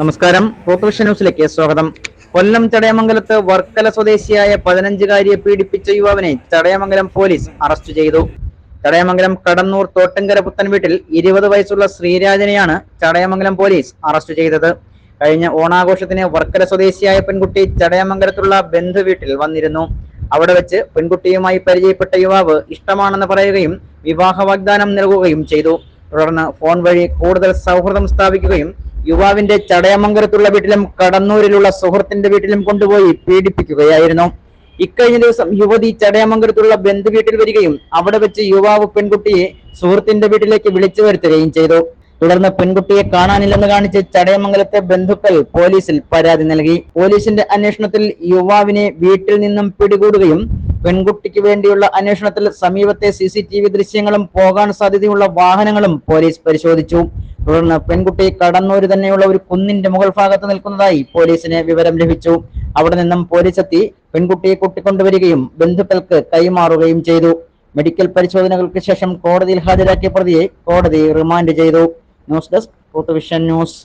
നമസ്കാരം. പോത്തുവിഷൻ ന്യൂസിലേക്ക് സ്വാഗതം. കൊല്ലം ചടയമംഗലത്ത് വർക്കല സ്വദേശിയായ 15-കാരിയെ പീഡിപ്പിച്ച യുവാവിനെ ചടയമംഗലം പോലീസ് അറസ്റ്റ് ചെയ്തു. ചടയമംഗലം കടന്നൂർ തോട്ടങ്കര പുത്തൻ വീട്ടിൽ 20 വയസ്സുള്ള ശ്രീരാജനെയാണ് ചടയമംഗലം പോലീസ് അറസ്റ്റ് ചെയ്തത്. കഴിഞ്ഞ ഓണാഘോഷത്തിന് വർക്കല സ്വദേശിയായ പെൺകുട്ടി ചടയമംഗലത്തുള്ള ബന്ധു വീട്ടിൽ വന്നിരുന്നു. അവിടെ വെച്ച് പെൺകുട്ടിയുമായി പരിചയപ്പെട്ട യുവാവ് ഇഷ്ടമാണെന്ന് പറയുകയും വിവാഹ വാഗ്ദാനം നൽകുകയും ചെയ്തു. തുടർന്ന് ഫോൺ വഴി കൂടുതൽ സൗഹൃദം സ്ഥാപിക്കുകയും യുവാവിന്റെ ചടയമംഗലത്തുള്ള വീട്ടിലും കടന്നൂരിലുള്ള സുഹൃത്തിന്റെ വീട്ടിലും കൊണ്ടുപോയി പീഡിപ്പിക്കുകയായിരുന്നു. ഇക്കഴിഞ്ഞ ദിവസം യുവതി ചടയമംഗലത്തുള്ള ബന്ധു വീട്ടിൽ വരികയും അവിടെ വെച്ച് യുവാവ് പെൺകുട്ടിയെ സുഹൃത്തിന്റെ വീട്ടിലേക്ക് വിളിച്ചു വരുത്തുകയും ചെയ്തു. തുടർന്ന് പെൺകുട്ടിയെ കാണാനില്ലെന്ന് കാണിച്ച് ചടയമംഗലത്തെ ബന്ധുക്കൾ പോലീസിൽ പരാതി നൽകി. പോലീസിന്റെ അന്വേഷണത്തിൽ യുവാവിനെ വീട്ടിൽ നിന്നും പിടികൂടുകയും പെൺകുട്ടിക്ക് വേണ്ടിയുള്ള അന്വേഷണത്തിൽ സമീപത്തെ CCTV ദൃശ്യങ്ങളും പോകാൻ സാധ്യതയുള്ള വാഹനങ്ങളും പോലീസ് പരിശോധിച്ചു. തുടർന്ന് പെൺകുട്ടി കടന്നൂര് തന്നെയുള്ള ഒരു കുന്നിന്റെ മുകൾ ഭാഗത്ത് നിൽക്കുന്നതായി പോലീസിന് വിവരം ലഭിച്ചു. അവിടെ നിന്നും പോലീസ് എത്തി പെൺകുട്ടിയെ കൂട്ടിക്കൊണ്ടുവരികയും ബന്ധുക്കൾക്ക് കൈമാറുകയും ചെയ്തു. മെഡിക്കൽ പരിശോധനകൾക്ക് ശേഷം കോടതിയിൽ ഹാജരാക്കിയ പ്രതിയെ കോടതി റിമാൻഡ് ചെയ്തു. ന്യൂസ് ഡെസ്ക് പോത്തുവിഷൻ ന്യൂസ്.